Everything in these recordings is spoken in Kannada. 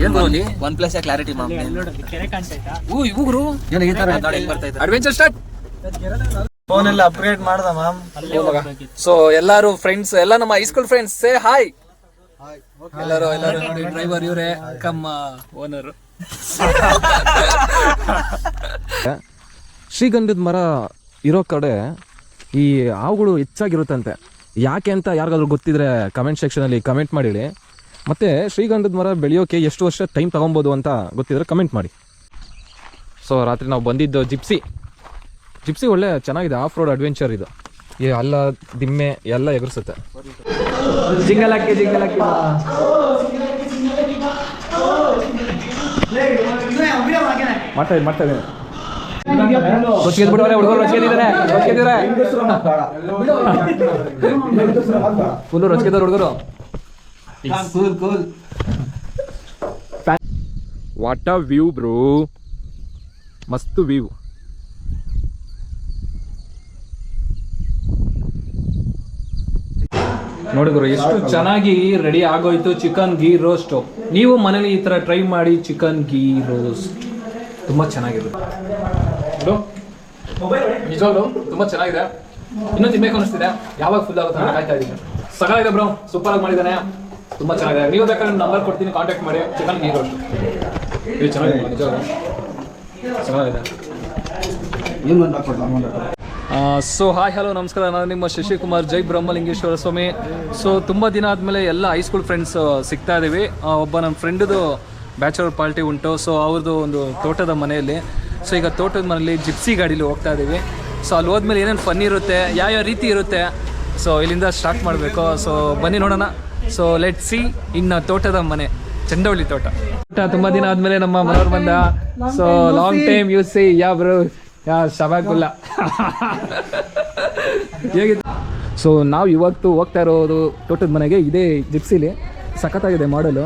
ಏನ್ ಗುರು ಅಲ್ಲಿ ಒನ್ ಪ್ಲಸ್ ಕ್ಲಾರಿಟಿ ಮಾಮ್ ಇವ್ರು ಅಡ್ವೆಂಚರ್ ಸ್ಟಾರ್ಟ್ ಫೋನ್ ಎಲ್ಲ ಅಪ್ಗ್ರೇಡ್ ಮಾಡ್ದ ಮ್ಯಾಮ್. ಸೊ ಎಲ್ಲಾರು ಫ್ರೆಂಡ್ಸ್ ಎಲ್ಲ ನಮ್ಮ ಹೈಸ್ಕೂಲ್ ಫ್ರೆಂಡ್ಸ್ ಸೇ ಹಾಯ್. ಎಲ್ಲರೂ ಡ್ರೈವರ್ ಇವರೇ ಕಮ್ಮ ಓನರ್. ಶ್ರೀಗಂಧದ ಮರ ಇರೋ ಕಡೆ ಈ ಹಾವುಗಳು ಹೆಚ್ಚಾಗಿರುತ್ತಂತೆ. ಯಾಕೆ ಅಂತ ಯಾರಿಗಾದ್ರೂ ಗೊತ್ತಿದ್ರೆ ಕಮೆಂಟ್ ಸೆಕ್ಷನಲ್ಲಿ ಕಮೆಂಟ್ ಮಾಡಿಡಿ. ಮತ್ತು ಶ್ರೀಗಂಧದ ಮರ ಬೆಳೆಯೋಕೆ ಎಷ್ಟು ವರ್ಷ ಟೈಮ್ ತೊಗೊಬೋದು ಅಂತ ಗೊತ್ತಿದ್ರೆ ಕಮೆಂಟ್ ಮಾಡಿ. ಸೊ ರಾತ್ರಿ ನಾವು ಬಂದಿದ್ದು ಜಿಪ್ಸಿ ಒಳ್ಳೆ ಚೆನ್ನಾಗಿದೆ. ಆಫ್ ರೋಡ್ ಅಡ್ವೆಂಚರ್ ಇದು. ಈ ಅಲ್ಲ ದಿಮ್ಮೆ ಎಲ್ಲ ಎಗರಿಸುತ್ತೆ. ಜಿಂಗಲಕ್ಕೆ ಮಾಡ್ತಾ ಇದ್ದೀನಿ. ಫುಲ್ಲು ರೊಚ್ಚಿದವ್ರು ಹುಡುಗರು. ವಾಟ್ ಅ ವ್ಯೂ ಬ್ರೋ, ಮಸ್ತ್ ವ್ಯೂ. ನೋಡಿದ್ರು ಎಷ್ಟು ಚೆನ್ನಾಗಿ ರೆಡಿ ಆಗೋಯ್ತು ಚಿಕನ್ ಗೀ ರೋಸ್ಟ್. ನೀವು ಮನೇಲಿ ಈ ತರ ಟ್ರೈ ಮಾಡಿ ಚಿಕನ್ ಗೀ ರೋಸ್ಟ್, ತುಂಬಾ ಚೆನ್ನಾಗಿರುತ್ತೆ. ನಿಜವಾಗ್ಲು ತುಂಬಾ ಚೆನ್ನಾಗಿದೆ. ಇನ್ನೂ ತಿನ್ಬೇಕು ಅನಿಸ್ತಿದೆ. ಯಾವಾಗ ಫುಲ್ ಆಗುತ್ತೆ ಅಂತ ಕಾಯ್ತಾ ಇದ್ದೀನಿ. ಸಕಾಲಿದೆ ಬ್ರೋ, ಸೂಪರ್ ಆಗಿ ಮಾಡಿದ್ದಾನೆ, ತುಂಬಾ ಚೆನ್ನಾಗಿದೆ. ನೀವು ಬೇಕಾದ್ರೆ ನಂಬರ್ ಕೊಡ್ತೀನಿ, ಕಾಂಟ್ಯಾಕ್ಟ್ ಮಾಡಿ. ಚಿಕನ್ ಗೀ ರೋಸ್ಟ್ ಇದು ಚೆನ್ನಾಗಿದೆ, ನಿಜವಾಗ್ಲು ಚೆನ್ನಾಗಿದೆ. ಸೊ ಹಾಯ್ ಹಲೋ ನಮಸ್ಕಾರ, ನಾನು ನಿಮ್ಮ ಶಶಿಕುಮಾರ್, ಜೈ ಬ್ರಹ್ಮಲಿಂಗೇಶ್ವರ ಸ್ವಾಮಿ. ಸೊ ತುಂಬ ದಿನ ಆದಮೇಲೆ ಎಲ್ಲ ಹೈಸ್ಕೂಲ್ ಫ್ರೆಂಡ್ಸ್ ಸಿಗ್ತಾ ಇದ್ದೀವಿ. ಒಬ್ಬ ನಮ್ಮ ಫ್ರೆಂಡ್ದು ಬ್ಯಾಚುಲರ್ ಪಾರ್ಟಿ ಉಂಟು. ಸೊ ಅವ್ರದ್ದು ಒಂದು ತೋಟದ ಮನೆಯಲ್ಲಿ. ಸೊ ಈಗ ತೋಟದ ಮನೆಯಲ್ಲಿ ಜಿಪ್ಸಿ ಗಾಡೀಲಿ ಹೋಗ್ತಾ ಇದ್ದೀವಿ. ಸೊ ಅಲ್ಲಿ ಹೋದ್ಮೇಲೆ ಏನೇನು ಫನ್ ಇರುತ್ತೆ, ಯಾವ ರೀತಿ ಇರುತ್ತೆ, ಸೊ ಇಲ್ಲಿಂದ ಸ್ಟಾರ್ಟ್ ಮಾಡಬೇಕು. ಸೊ ಬನ್ನಿ ನೋಡೋಣ. ಸೊ ಲೆಟ್ ಸಿ ಇನ್ನು ತೋಟದ ಮನೆ, ಚಂಡವಳ್ಳಿ ತೋಟ. ತುಂಬ ದಿನ ಆದಮೇಲೆ ನಮ್ಮ ಮನೆಯವ್ರು ಬಂದ. So long time you see ya bro, ಯಾ ಶಬಾಕುಲ್ಲ ಹೇಗಿದೆ. ಸೊ ನಾವು ಇವತ್ತು ಹೋಗ್ತಾ ಇರೋದು ತೋಟದ ಮನೆಗೆ. ಇದೇ ಜಿಪ್ಸಿಲಿ ಸಖತ್ತಾಗಿದೆ ಮಾಡಲು.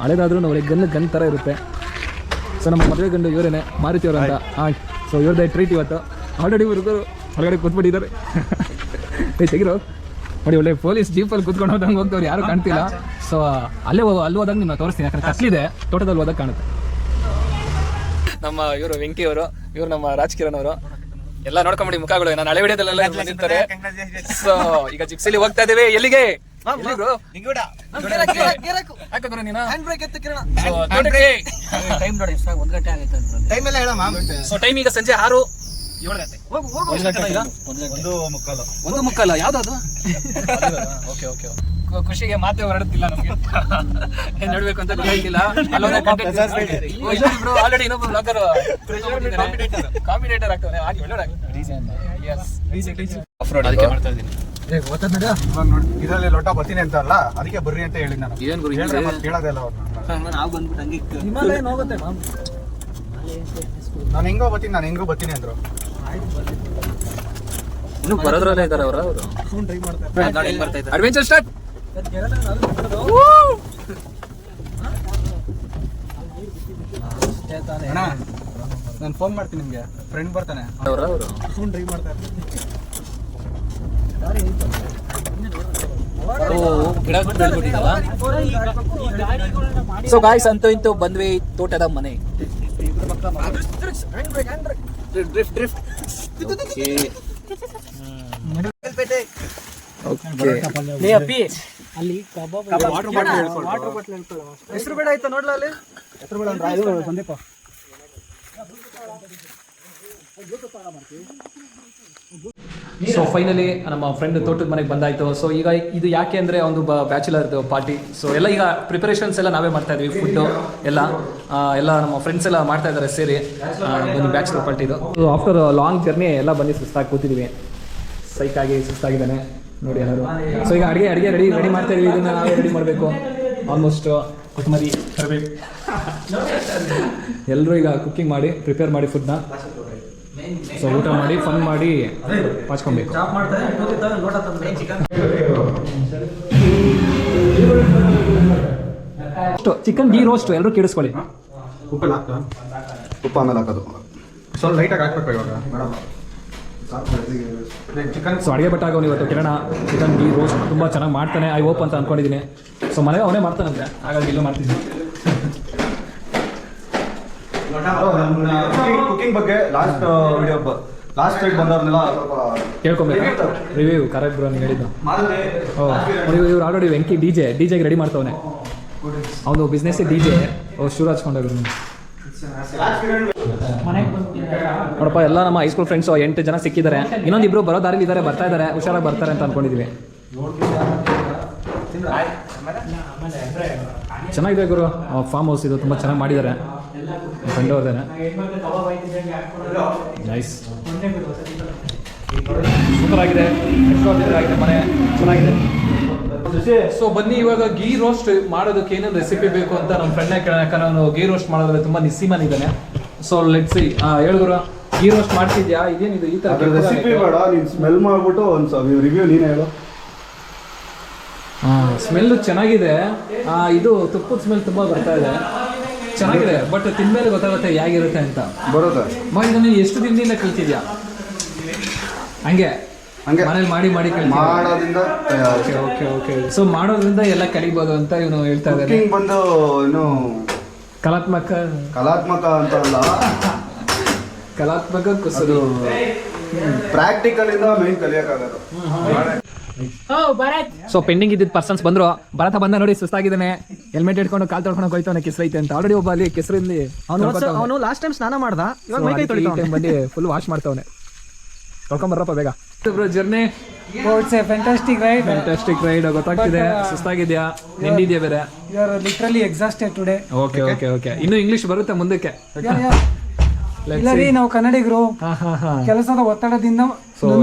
ಹಳೇದಾದ್ರೂ ಒಳ್ಳೆ ಗನ್ ಥರ ಇರುತ್ತೆ. ಸೊ ನಮ್ಮ ಮದುವೆ ಗಂಡು ಇವರೇನೆ, ಮಾರುತಿಯವರು ಅಂತ. ಸೊ ಇವ್ರದ್ದೇ ಟ್ರೀಟ್ ಇವತ್ತು. ಆಲ್ರೆಡಿ ಹುಡುಗರು ಹೊರಗಡೆ ಕೂತ್ಬಿಟ್ಟಿದ್ದಾರೆ. ತೆಗಿರೋ ನೋಡಿ, ಒಳ್ಳೆ ಪೊಲೀಸ್ ಜೀಪಲ್ಲಿ ಕೂತ್ಕೊಂಡು ಹೋದಂಗೆ ಹೋಗ್ತವ್ರು, ಯಾರು ಕಾಣ್ತಿಲ್ಲ. ಸೊ ಅಲ್ಲಿ ಹೋದಾಗ ನಿಮ್ಮನ್ನ ತೋರಿಸ್ತೀನಿ, ಯಾಕಂದ್ರೆ ಕತ್ಲಿದೆ. ತೋಟದಲ್ಲಿ ಹೋದಾಗ ಕಾಣುತ್ತೆ. ನಮ್ಮ ಇವರು ವೆಂಕಿ ಅವರು, ಇವರು ನಮ್ಮ ರಾಜಕಿರಣ್ ಅವರು. ಎಲ್ಲ ನೋಡ್ಕೊಂಬಿಡಿ ಮುಖಗಳು, ನಾನು ಹಳೆ ವಿಡಿಯೋದಲ್ಲೆಲ್ಲ ಬಂದಿರ್ತಾರೆ. ಸೊ ಈಗ ಜಿಪ್ಸಿಲಿ ಹೋಗ್ತಾ ಇದ್ದೀವಿ. ಎಲ್ಲಿಗೆ? ಟೈಮ್ ಈಗ ಸಂಜೆ 6:07 ಗಂಟೆ. 1:15 ಯಾವ್ದು? Okay okay. ಖುಷಿಗೆ ಮಾತೆ ಹೊರಡುತ್ತಿಲ್ಲ ನಮಗೆ, ಏನ್ ನೋಡ್ಬೇಕು ಅಂತ ಗೊತ್ತಾಗ್ತಿಲ್ಲ. ಆಲ್ರೆಡಿ ಇನ್ನೊಬ್ಬ ಬ್ಲಾಗರ್ ಕಾಂಪಿಟೇಟರ್ ಆಗ್ತಾನೆ. ಇದರಲ್ಲಿ ಲೊಟ್ಟ ಬರ್ತೀನಿ ಅಂತ ಅಲ್ಲ, ಅದಕ್ಕೆ ಬರ್ರಿ ಅಂತ ಹೇಳಿ ನಾನು. ಏನ್ ಗುರು ಕೇಳೋದಲ್ಲ ಅವ್ರನ್ನ. ನಾನು ಹೆಂಗೋ ಬರ್ತೀನಿ ಅಂದ್ರು. ಇನ್ನು ಬರೋದ್ರಲ್ಲೇ ಇದ್ದಾರೆ ಅವರು. Adventure start. ನಾನು ಫೋನ್ ಮಾಡ್ತೀನಿ ನಿಮ್ಗೆ, ಫ್ರೆಂಡ್ ಬರ್ತಾನೆ. ಡ್ರೈವ್ ಮಾಡ್ತಾರೆ. ಸೊ ಗಾಯ್ಸ್, ಅಂತೂ ಇಂತೂ ಬಂದ್ವಿ ತೋಟದ ಮನೆ. ಹೆಸರು ಬೇಡ ಆಯ್ತಾ ನೋಡ್ಲ ಅಲ್ಲಿ. ಹೆಸರು ಬೇಡ ಅಂದ್ರೆ ಸಂದೀಪ. ಸೊ ಫೈನಲಿ ನಮ್ಮ ಫ್ರೆಂಡ್ ತೋಟದ ಮನೆಗೆ ಬಂದಾಯಿತು. ಸೊ ಈಗ ಇದು ಯಾಕೆ ಅಂದರೆ ಒಂದು ಬ್ಯಾಚುಲರ್ದು ಪಾರ್ಟಿ. ಸೊ ಎಲ್ಲ ಈಗ ಪ್ರಿಪರೇಷನ್ಸ್ ಎಲ್ಲ ನಾವೇ ಮಾಡ್ತಾ ಇದ್ವಿ. ಫುಡ್ಡು ಎಲ್ಲ ನಮ್ಮ ಫ್ರೆಂಡ್ಸ್ ಎಲ್ಲ ಮಾಡ್ತಾ ಇದ್ದಾರೆ ಸೇರಿ ಒಂದು ಬ್ಯಾಚುಲರ್ ಪಾರ್ಟಿದು. ಸೊ ಆಫ್ಟರ್ ಲಾಂಗ್ ಜರ್ನಿ ಎಲ್ಲ ಬಂದು ಸುಸ್ತಾಗಿ ಕೂತಿದ್ದೀವಿ. ಸೈಕಾಗಿ ಸುಸ್ತಾಗಿದ್ದಾನೆ ನೋಡಿ ಎಲ್ಲರೂ. ಸೊ ಈಗ ಅಡುಗೆ ರೆಡಿ ಮಾಡ್ತಾ ಇದೀವಿ. ಇದನ್ನು ನಾವೇ ರೆಡಿ ಮಾಡಬೇಕು. ಆಲ್ಮೋಸ್ಟ್ ಕೊತ್ತಂಬರಿ ತರಬೇಕು. ಎಲ್ಲರೂ ಈಗ ಕುಕ್ಕಿಂಗ್ ಮಾಡಿ ಪ್ರಿಪೇರ್ ಮಾಡಿ ಫುಡ್ನ. ಸೊ ಊಟ ಮಾಡಿ ಫನ್ ಮಾಡಿ ಪಾಚ್ಕೊಬೇಕು. ಚಿಕನ್ ಗೀ ರೋಸ್ಟ್ ಎಲ್ಲರೂ ಕೇಳಿಸ್ಕೊಳ್ಳಿ. ಉಪ್ಪು ಆಮೇಲೆ ಹಾಕೋದು, ಸ್ವಲ್ಪ ಲೈಟಾಗಿ ಹಾಕ್ಬೇಕು ಇವಾಗ ಮೇಡಮ್. ಚಿಕನ್. ಸೊ ಅಡುಗೆ ಬಟ್ಟಾಗ ಇವತ್ತು ಕಿರಣ ಚಿಕನ್ ಗೀ ರೋಸ್ಟ್ ತುಂಬ ಚೆನ್ನಾಗಿ ಮಾಡ್ತಾನೆ. ಐ ಹೋಪ್ ಅಂತ ಅಂದ್ಕೊಂಡಿದ್ದೀನಿ. ಸೊ ಮನೆಗೆ ಅವನೇ ಮಾಡ್ತಾನಂತೆ, ಹಾಗಾಗಿ ಇಲ್ಲೂ ಮಾಡ್ತಿದ್ದೀನಿ. ಕುಕಿಂಗ್ ಬಗ್ಗೆ ಲಾಸ್ಟ್ ವಿಡಿಯೋ ಲಾಸ್ಟ್ ಸೈಡ್ ಬಂದವ್ರನ್ನೆಲ್ಲ ಕೇಳ್ಕೊಬೇಕು ರಿವ್ಯೂ ಕರೆಕ್ಟ್ ಬ್ರೋ ನೀವು ಹೇಳಿದ್ದು. ಇವ್ರು ಆಲ್ರೆಡಿ ವೆಂಕಿ ಡಿಜೆಗೆ ರೆಡಿ ಮಾಡ್ತವನೆ. ಅವನು ಬಿಸ್ನೆಸ್ DJ ಶುರು ಹಚ್ಕೊಂಡವ್ರು. ನೋಡಪ್ಪ ಎಲ್ಲ ನಮ್ಮ ಹೈಸ್ಕೂಲ್ ಫ್ರೆಂಡ್ಸು 8 ಜನ ಸಿಕ್ಕಿದ್ದಾರೆ. ಇನ್ನೊಂದಿಬ್ರು ಬರೋ ದಾರಿಲಿ ಇದ್ದಾರೆ, ಬರ್ತಾ ಇದ್ದಾರೆ, ಹುಷಾರಾಗಿ ಬರ್ತಾರೆ ಅಂತ ಅನ್ಕೊಂಡಿದ್ವಿ. ಚೆನ್ನಾಗಿದೆ ಗುರು ಫಾರ್ಮ್ ಹೌಸ್ ಇದು, ತುಂಬ ಚೆನ್ನಾಗಿ ಮಾಡಿದ್ದಾರೆ. ಫ್ರೆಂಡ್ ಅವ್ರದೇನೆ ನೈಸ್, ಸೂಪರ್ ಆಗಿದೆ, ಆಗಿದೆ ಮನೆ ಚೆನ್ನಾಗಿದೆ. ಸೊ ಬನ್ನಿ ಇವಾಗ ಗೀ ರೋಸ್ಟ್ ಮಾಡೋದಕ್ಕೆ ಏನೇನು ರೆಸಿಪಿ ಬೇಕು ಅಂತ ನಮ್ಮ ಫ್ರೆಂಡ್ನೇ ಕೇಳೋಣ. ಯಾಕಂದ್ರೆ ಅವನು ಗೀ ರೋಸ್ಟ್ ಮಾಡೋದ್ರಲ್ಲಿ ತುಂಬ ನಿಸ್ಸಿಮನಿದ್ದಾನೆ. So let's see. ಹೇಳಿದ್ರು ಗೀ ರೋಸ್ಟ್ ಮಾಡ್ತಿದ್ಯಾ, ಇದೇನಿದು ಈ ಥರ ರೆಸಿಪಿ ಬೇಡ, ನೀನು ಸ್ಮೆಲ್ ಮಾಡ್ಬಿಟ್ಟು ಒಂದು ರಿವ್ಯೂ ನೀನೇ ಹೇಳು. ಸ್ಮೆಲ್ ಚೆನ್ನಾಗಿದೆ. ಇದು ತುಪ್ಪದ ಸ್ಮೆಲ್ ತುಂಬ ಬರ್ತಾ ಇದೆ, ಚೆನ್ನಾಗಿದೆ. ಬಟ್ ತಿನ್ಮೇಲೆ ಗೊತ್ತಾಗುತ್ತೆ ಹೇಗಿರುತ್ತೆ ಅಂತ. ಬರೋದಾ ಇದನ್ನು ಎಷ್ಟು ದಿನದಿಂದ ಕಲ್ತಿದ್ಯಾ? ಹಂಗೆ ಮನೇಲಿ ಮಾಡಿ ಮಾಡೋದ್ರಿಂದ ಓಕೆ. ಸೊ ಮಾಡೋದ್ರಿಂದ ಎಲ್ಲ ಕಲಿಬೋದು ಅಂತ ಇವನು ಹೇಳ್ತಾ ಇದ್ದಾರೆ. ಬಂದು ಏನು ಕಲಾತ್ಮಕ ಅಂತ ಅಲ್ಲ, ಕಲಾತ್ಮಕ ಕುಸದು ಪ್ರಾಕ್ಟಿಕಲ್ ಇಂದ ಮೇನ್ ಕಲಿಯಕ್ಕಾಗದು. ಸೊ ಪೆಂಡಿಂಗ್ ಇದ್ದಿದ್ದ ಪರ್ಸನ್ಸ್ ಬಂದ್ರು. ಭರತ ಬಂದ ನೋಡಿ, ಸುಸ್ತಾಗಿದ್ದಾನೆ, ಹೆಲ್ಮೆಟ್ ಇಟ್ಕೊಂಡು ಕಾಲ್ ತೊಳ್ಕೊಂಡು ಹೋಯ್ತಾನೆ, ಕೆಸರೈತೆ ಅಂತ. ಆಲ್ರೆಡಿ ಒಬ್ಬ ಅಲ್ಲಿ ಕೆಸರಲ್ಲಿ ಅವನು ಲಾಸ್ಟ್ ಟೈಮ್ ಸ್ನಾನ ಮಾಡ್ದ, ಇವಾಗ ಮೈ ಕೈ ತೊಳಿತಾನೆ, ಬಂದು ಫುಲ್ ವಾಶ್ ಮಾಡ್ತಾವನೆ. ತೊಳ್ಕೊಂಬರ್ರಪ್ಪ ಬೇಗ. ಜರ್ನಿ ಫ್ಯಾಂಟಾಸ್ಟಿಕ್ ರೈಡ್ ಗೊತ್ತಾಗ್ತಿದೆ. ಸುಸ್ತಾಗಿದ್ಯಾ, ನಿಂದಿದ್ಯಾ ಬೇರೆ? You are literally exhausted today. Okay. ಇನ್ನು ಇಂಗ್ಲಿಷ್ ಬರುತ್ತೆ ಮುಂದಕ್ಕೆ. ಇಲ್ಲ ರೀ, ನಾವು ಕನ್ನಡಿಗರು, ಕೆಲಸದ ಒತ್ತಡದಿಂದ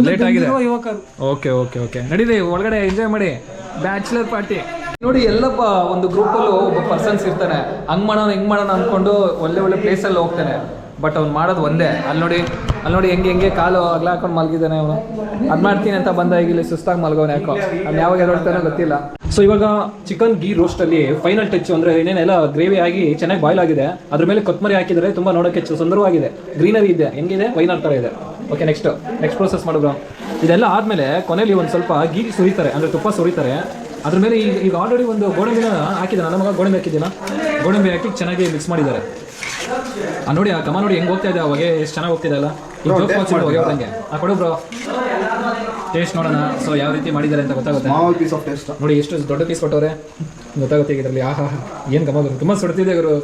ಲೇಟ್ ಆಗಿದೆ ಯುವಕರು. ಓಕೆ ನಡೀರಿ ಒಳಗಡೆ ಎಂಜಾಯ್ ಮಾಡಿ ಬ್ಯಾಚುಲರ್ ಪಾರ್ಟಿ. ನೋಡಿ ಎಲ್ಲಪ್ಪ ಒಂದು ಗ್ರೂಪಲ್ಲೂ ಒಬ್ಬ ಪರ್ಸನ್ಸ್ ಇರ್ತಾನೆ, ಹಂಗ್ ಮಾಡೋಣ ಹಿಂಗ್ ಮಾಡೋಣ ಅನ್ಕೊಂಡು ಒಳ್ಳೆ ಪ್ಲೇಸಲ್ಲಿ ಹೋಗ್ತಾನೆ. ಬಟ್ ಅವ್ನು ಮಾಡೋದು ಒಂದೇ. ಅಲ್ಲಿ ನೋಡಿ ಹೆಂಗೆ ಕಾಲು ಅಗ್ಲ ಹಾಕೊಂಡು ಮಲಗಿದ್ದಾನೆ ಅವನು. ಅದು ಮಾಡ್ತೀನಿ ಅಂತ ಬಂದಾಗ ಇಲ್ಲಿ ಸುಸ್ತಾಗಿ ಮಲ್ಗೋನೆ, ಯಾಕೋ ಅವ್ನು ಯಾವಾಗ ಎದೊಳ್ತಾನೋ ಗೊತ್ತಿಲ್ಲ. ಸೊ ಇವಾಗ ಚಿಕನ್ ಗೀ ರೋಸ್ಟಲ್ಲಿ ಫೈನಲ್ ಟಚ್ ಅಂದರೆ ಏನೇನೆಲ್ಲ ಗ್ರೇವಿ ಆಗಿ ಚೆನ್ನಾಗಿ ಬಾಯ್ಲ್ ಆಗಿದೆ, ಅದ್ರ ಮೇಲೆ ಕೊತ್ತಂಬರಿ ಹಾಕಿದರೆ ತುಂಬ ನೋಡೋಕ್ಕೆ ಸುಂದರವಾಗಿದೆ, ಗ್ರೀನರಿ ಇದೆ, ಹೆಂಗಿದೆ ವೈನರ್ ಥರ ಇದೆ. ಓಕೆ ನೆಕ್ಸ್ಟ್ ಪ್ರೋಸೆಸ್ ಮಾಡಿದ್ರು. ಇದೆಲ್ಲ ಆದಮೇಲೆ ಕೊನೆಯಲ್ಲಿ ಒಂದು ಸ್ವಲ್ಪ ಗೀ ಸುರಿತಾರೆ, ಅಂದರೆ ತುಪ್ಪ ಸುರಿತಾರೆ. ಅದ್ರ ಮೇಲೆ ಈಗ ಆಲ್ರೆಡಿ ಒಂದು ಗೋಡಂಬಿನ ಹಾಕಿದ್ದಾನೆ, ನಮಗೆ ಗೋಡಂಬಿ ಹಾಕಿದ್ದೀನ, ಗೋಡಂಬಿ ಹಾಕಿ ಚೆನ್ನಾಗಿ ಮಿಕ್ಸ್ ಮಾಡಿದ್ದಾರೆ. ನೋಡಿ ಆ ಕಮ ನೋಡಿ ಹೆಂಗೆ ಹೋಗ್ತಾ ಇದೆ, ಅವಾಗೆ ಎಷ್ಟು ಚೆನ್ನಾಗಿ ಹೋಗ್ತಿದೆ ಅಲ್ಲ. ಈಗ ಜೋಕ್ ಹಾಕ್ಸಿದ್ರು ಹೊಗೆ ಹೋದಂಗೆ. ಕೊಡು ಬ್ರೋ, ಟೇಸ್ಟ್ ನೋಡೋಣ. ಸೊ ಯಾವ ರೀತಿ ಮಾಡಿದ್ದಾರೆ ಅಂತ ಗೊತ್ತಾಗುತ್ತೆ. ನೋಡಿ ಎಷ್ಟು ದೊಡ್ಡ ಪೀಸ್ ಕೊಟ್ಟವ್ರೆ, ಗೊತ್ತಾಗುತ್ತೆ ಇದರಲ್ಲಿ. ಏನು ಗಮ ಬರುತ್ತೆ, ತುಂಬ ಸುಡ್ತಿದೆ ಗುರು.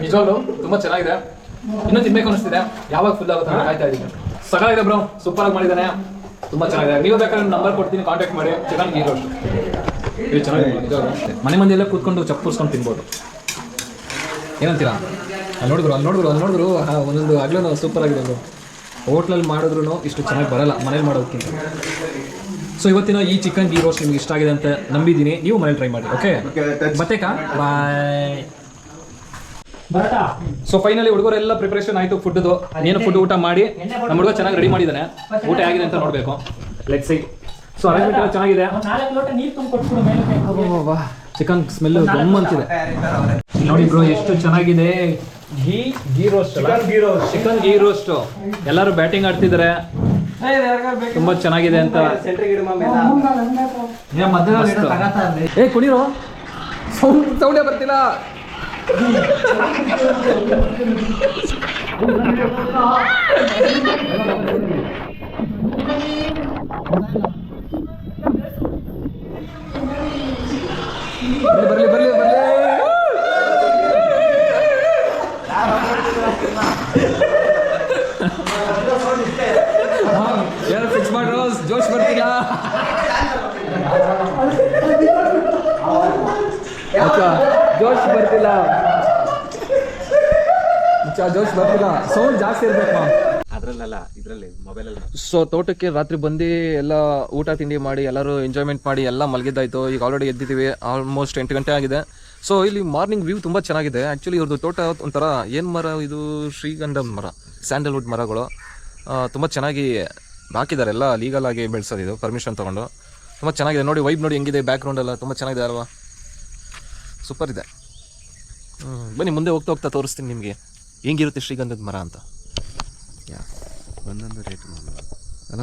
ನಿಜವಾಗ್ಲು ತುಂಬ ಚೆನ್ನಾಗಿದೆ, ಇನ್ನೂ ತಿನ್ಬೇಕು ಅನಿಸ್ತಿದೆ. ಯಾವಾಗ ಫುಲ್ ಆಗುತ್ತೆ ಅಂತ ಕಾಯ್ತಾ ಇದ್ದೀನಿ. ಸಕಾಗಿದೆ ಬ್ರೋ, ಸೂಪರ್ ಆಗಿ ಮಾಡಿದ್ದಾನೆ, ತುಂಬ ಚೆನ್ನಾಗಿದೆ. ನೀವು ಬೇಕಾದ್ರೆ ನಂಬರ್ ಕೊಡ್ತೀನಿ, ಕಾಂಟ್ಯಾಕ್ಟ್ ಮಾಡಿ. ಚಿಕನ್ ಗೀ ರೋಸ್ಟ್ ಇದು ಚೆನ್ನಾಗಿದೆ. ಮನೆ ಮಂದಿಯೆಲ್ಲ ಕೂತ್ಕೊಂಡು ಚಪ್ಪುರ್ಸ್ಕೊಂಡು ತಿನ್ಬೋದು. ಏನಂತೀರಾ? ಅಲ್ಲಿ ನೋಡಿದ್ರು ಒಂದೊಂದು ಆಗ್ಲೂ ಸೂಪರ್ ಆಗಿದೆ. ಅವರು ಹೋಟ್ಲಲ್ಲಿ ಮಾಡಿದ್ರು ಇಷ್ಟು ಚೆನ್ನಾಗಿ ಬರಲ್ಲ ಮನೇಲಿ ಮಾಡೋದಕ್ಕಿಂತ. ಸೊ ಇವತ್ತಿನ ಈ ಚಿಕನ್ ಗೀ ರೋಸ್ಟ್ ನಿಮ್ಗೆ ಇಷ್ಟ ಆಗಿದೆ ಅಂತ ನಂಬಿದ್ದೀನಿ. ನೀವು ಮನೇಲಿ ಟ್ರೈ ಮಾಡಿ. ಓಕೆ ಬತ್ತೇಕಾ? ಬಾಯ್. ಸೊ ಫೈನಲಿ ಹುಡುಗರೆಲ್ಲ ಪ್ರಿಪರೇಷನ್ ಆಯಿತು ಫುಡ್ದು. ನೀನು ಫುಡ್ ಊಟ ಮಾಡಿ ನಮ್ಮ ಹುಡುಗ ಚೆನ್ನಾಗಿ ರೆಡಿ ಮಾಡಿದ್ದಾನೆ. ಊಟ ಆಗಿದೆ ಅಂತ ನೋಡಬೇಕು. Let's see. ಸೊ ಅರೇಂಜ್ಮೆಂಟ್ ಎಲ್ಲ ಚೆನ್ನಾಗಿದೆ. ಚಿಕನ್ ಸ್ಮೆಲ್ಲು ಗಮ್ ಅಂತಿದೆ. ನೋಡಿ ಬ್ರೋ ಎಷ್ಟು ಚೆನ್ನಾಗಿದೆ. Ghee roast chicken ghee roast. ಎಲ್ಲರೂ ಬ್ಯಾಟಿಂಗ್ ಆಡ್ತಿದ್ದಾರೆ, ತುಂಬಾ ಚೆನ್ನಾಗಿದೆ ಅಂತ. ಕುಣಿರೋ ಸೌಂಡೇ ಬರ್ತಿಲ್ಲ. ಬರ್ಲಿ ಯಾರು ಫಿಕ್ಸ್ ಮಾಡ್ರೋ, ಜೋಶ್ ಬರ್ತಿಲ್ಲ. ಜೋಶ್ ಬರ್ತಿಲ್ಲ, ಸೌಂಡ್ ಜಾಸ್ತಿ ಇರ್ಬೇಕು. ಸೊ ತೋಟಕ್ಕೆ ರಾತ್ರಿ ಬಂದು ಎಲ್ಲ ಊಟ ತಿಂಡಿ ಮಾಡಿ ಎಲ್ಲರೂ ಎಂಜಾಯ್ಮೆಂಟ್ ಮಾಡಿ ಎಲ್ಲ ಮಲಗಿದ್ದಾಯಿತು. ಈಗ ಆಲ್ರೆಡಿ ಎದ್ದಿದ್ದೀವಿ, ಆಲ್ಮೋಸ್ಟ್ 8 ಗಂಟೆ ಆಗಿದೆ. ಸೊ ಇಲ್ಲಿ ಮಾರ್ನಿಂಗ್ ವ್ಯೂ ತುಂಬ ಚೆನ್ನಾಗಿದೆ. ಆ್ಯಕ್ಚುಲಿ ಇವ್ರದ್ದು ತೋಟ ಒಂಥರ ಏನು ಮರ ಇದು, ಶ್ರೀಗಂಧ ಮರ, ಸ್ಯಾಂಡಲ್ವುಡ್ ಮರಗಳು ತುಂಬ ಚೆನ್ನಾಗಿ ಹಾಕಿದ್ದಾರೆ. ಎಲ್ಲ ಲೀಗಲ್ ಆಗಿ ಬೆಳೆಸೋದು, ಇದು ಪರ್ಮಿಷನ್ ತೊಗೊಂಡು ತುಂಬ ಚೆನ್ನಾಗಿದೆ. ನೋಡಿ ವೈಬ್ ನೋಡಿ ಹೆಂಗಿದೆ, ಬ್ಯಾಕ್ಗ್ರೌಂಡ್ ಎಲ್ಲ ತುಂಬ ಚೆನ್ನಾಗಿದೆ ಅಲ್ವಾ, ಸೂಪರ್ ಇದೆ. ಬನ್ನಿ ಮುಂದೆ ಹೋಗ್ತಾ ತೋರಿಸ್ತೀನಿ ನಿಮಗೆ ಹೆಂಗಿರುತ್ತೆ ಶ್ರೀಗಂಧದ ಮರ ಅಂತ. ಒಂದೊಂದು ರೇಟ್ ಅಲ್ಲ.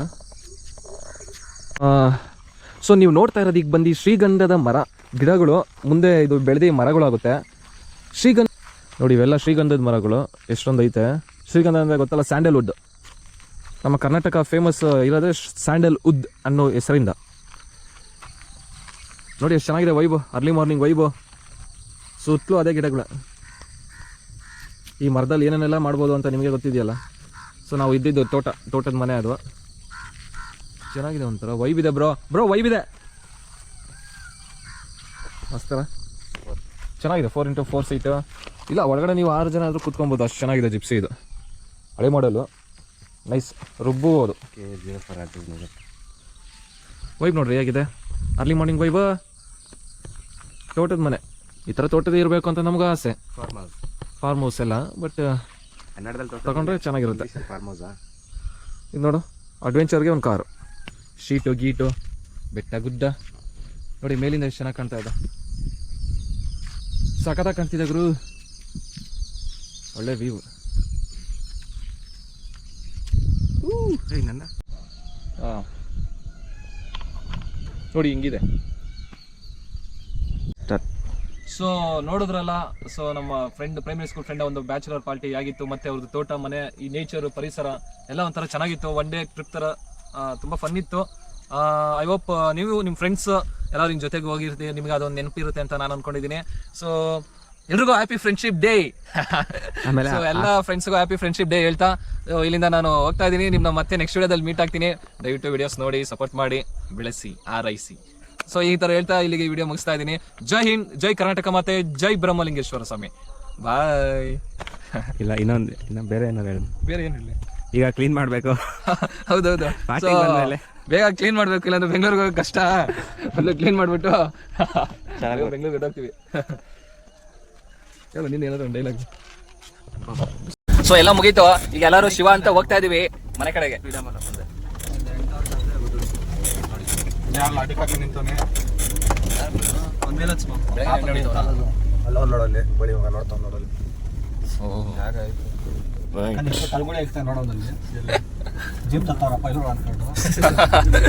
ಸೊ ನೀವು ನೋಡ್ತಾ ಇರೋದು ಈಗ ಬಂದು ಶ್ರೀಗಂಧದ ಮರ. ಗಿಡಗಳು ಮುಂದೆ ಇದು ಬೆಳೆದು ಮರಗಳಾಗುತ್ತೆ. ಶ್ರೀಗಂಧ ನೋಡಿ, ಇವೆಲ್ಲ ಶ್ರೀಗಂಧದ ಮರಗಳು ಎಷ್ಟೊಂದು ಐತೆ. ಶ್ರೀಗಂಧ ಅಂದರೆ ಗೊತ್ತಲ್ಲ, ಸ್ಯಾಂಡಲ್ವುಡ್. ನಮ್ಮ ಕರ್ನಾಟಕ ಫೇಮಸ್ ಇರೋದೇ ಸ್ಯಾಂಡಲ್ವುಡ್ ಅನ್ನೋ ಹೆಸರಿಂದ. ನೋಡಿ ಎಷ್ಟು ಚೆನ್ನಾಗಿದೆ ವೈಬು, ಅರ್ಲಿ ಮಾರ್ನಿಂಗ್ ವೈಬು. ಸುತ್ತಲೂ ಅದೇ ಗಿಡಗಳು. ಈ ಮರದಲ್ಲಿ ಏನೇನೆಲ್ಲ ಮಾಡ್ಬೋದು ಅಂತ ನಿಮಗೆ ಗೊತ್ತಿದೆಯಲ್ಲ. ಸೊ ನಾವು ಇದ್ದಿದ್ದು ತೋಟದ ಮನೆ ಅದು. ಚೆನ್ನಾಗಿದೆ, ಒಂಥರ ವೈಬ್ ಇದೆ ಬ್ರೋ ವೈಬ್ ಇದೆ. ಮಸ್ತರ ಚೆನ್ನಾಗಿದೆ. 4x4 seat. ಇಲ್ಲ, ಒಳಗಡೆ ನೀವು 6 ಜನ ಆದರೂ ಕುತ್ಕೊಬೋದು, ಅಷ್ಟು ಚೆನ್ನಾಗಿದೆ ಜಿಪ್ಸಿ ಇದು. ಹಳೆ ಮಾಡಲು ನೈಸ್, ರುಬ್ಬುವುದು ವೈಬ್ ನೋಡ್ರಿ ಹೇಗಿದೆ. ಅರ್ಲಿ ಮಾರ್ನಿಂಗ್ ವೈಬ್, ತೋಟದ ಮನೆ. ಈ ಥರ ತೋಟದ ಇರಬೇಕು ಅಂತ ನಮ್ಗೆ ಆಸೆ. ಫಾರ್ಮ್ ಹೌಸ್ ಎಲ್ಲ, ಬಟ್ ತಗೊಂಡ್ರೆ ಚೆನ್ನಾಗಿರುತ್ತೆ. ಇದು ನೋಡು, ಅಡ್ವೆಂಚರ್ಗೆ ಒಂದು ಕಾರು, ಶೀಟು ಗೀಟು, ಬೆಟ್ಟ ಗುಡ್ಡ ನೋಡಿ ಮೇಲಿಂದ ಎಷ್ಟು ಚೆನ್ನಾಗಿ ಕಾಣ್ತಾ ಇದೆ. ಸಖತ್ತಾಗಿ ಕಾಣ್ತಿದೆ ಗುರು, ಒಳ್ಳೆ ವ್ಯೂ. ನೋಡಿ ಹಿಂಗಿದೆ. ಸೊ ನೋಡಿದ್ರಲ್ಲ, ಸೊ ನಮ್ಮ ಪ್ರೈಮರಿ ಸ್ಕೂಲ್ ಫ್ರೆಂಡ್ ಒಂದು ಬ್ಯಾಚುಲರ್ ಪಾರ್ಟಿ ಆಗಿತ್ತು. ಮತ್ತೆ ಅವ್ರದ್ದು ತೋಟ ಮನೆ, ಈ ನೇಚರ್ ಪರಿಸರ ಎಲ್ಲ ಒಂಥರ ಚೆನ್ನಾಗಿತ್ತು. ಒನ್ ಡೇ ಟ್ರಿಪ್ ಥರ ತುಂಬ ಫನ್ ಇತ್ತು. ಐ ಹೋಪ್ ನೀವು ನಿಮ್ಮ ಫ್ರೆಂಡ್ಸ್ ಎಲ್ಲರೂ ನಿಮ್ಮ ಜೊತೆಗೆ ಹೋಗಿರ್ತೀವಿ, ನಿಮ್ಗೆ ಅದೊಂದು ನೆನಪಿರುತ್ತೆ ಅಂತ ನಾನು ಅನ್ಕೊಂಡಿದ್ದೀನಿ. ಸೊ ಎಲ್ರಿಗೂ ಹ್ಯಾಪಿ ಫ್ರೆಂಡ್ಶಿಪ್ ಡೇ. ಸೊ ಎಲ್ಲ ಫ್ರೆಂಡ್ಸ್ಗೂ ಹ್ಯಾಪಿ ಫ್ರೆಂಡ್ಶಿಪ್ ಡೇ ಹೇಳ್ತಾ ಇಲ್ಲಿಂದ ನಾನು ಹೋಗ್ತಾ ಇದ್ದೀನಿ. ನಿಮ್ಮನ್ನ ಮತ್ತೆ ನೆಕ್ಸ್ಟ್ ವಿಡಿಯೋದಲ್ಲಿ ಮೀಟ್ ಆಗ್ತೀನಿ. ದಯವಿಟ್ಟು ವಿಡಿಯೋಸ್ ನೋಡಿ, ಸಪೋರ್ಟ್ ಮಾಡಿ, ಬೆಳೆಸಿ, ಆರೈಸಿ. ಸೊ ಈ ಥರ ಹೇಳ್ತಾ ಇಲ್ಲಿಗೆ ವಿಡಿಯೋ ಮುಗಿಸ್ತಾ ಇದ್ದೀನಿ. ಜೈ ಹಿಂದ್, ಜೈ ಕರ್ನಾಟಕ ಮಾತೆ, ಜೈ ಬ್ರಹ್ಮಲಿಂಗೇಶ್ವರ ಸ್ವಾಮಿ. ಬಾಯ್. ಇಲ್ಲ, ಇನ್ನು ಬೇರೆ ಏನಾರು ಹೇಳಿ. ಬೇರೆ ಏನು ಹೇಳಿ, ಈಗ ಕ್ಲೀನ್ ಮಾಡಬೇಕು. ಹೌದೌದು, ಬೇಗ ಕ್ಲೀನ್ ಮಾಡ್ಬೇಕು, ಇಲ್ಲಾಂದ್ರೆ ಬೆಂಗಳೂರಿಗೆ ಹೋಗೋಕೆ ಕಷ್ಟ. ಮೊದಲು ಕ್ಲೀನ್ ಮಾಡಿಬಿಟ್ಟು ಬೆಂಗಳೂರಿಗೆ ಹೊರಟೋಗ್ತೀವಿ. ಹೇಳು ನೀನು ಏನಾದ್ರು ಒಂದು ಡೈಲಾಗ್. ಸೊ ಎಲ್ಲ ಮುಗೀತು, ಈಗ ಎಲ್ಲರೂ ಶಿವ ಅಂತ ಹೋಗ್ತಾ ಇದೀವಿ ಮನೆ ಕಡೆಗೆ. ನೋಡಲ್ಲಿ ಬಳಿ ನೋಡ್ತಾ ನೋಡಲ್ಲಿ ಜಿಮ್ ತರ್ತಾವ್ರಪ್ಪ ಇವರು ಅನ್ಕೊಂಡು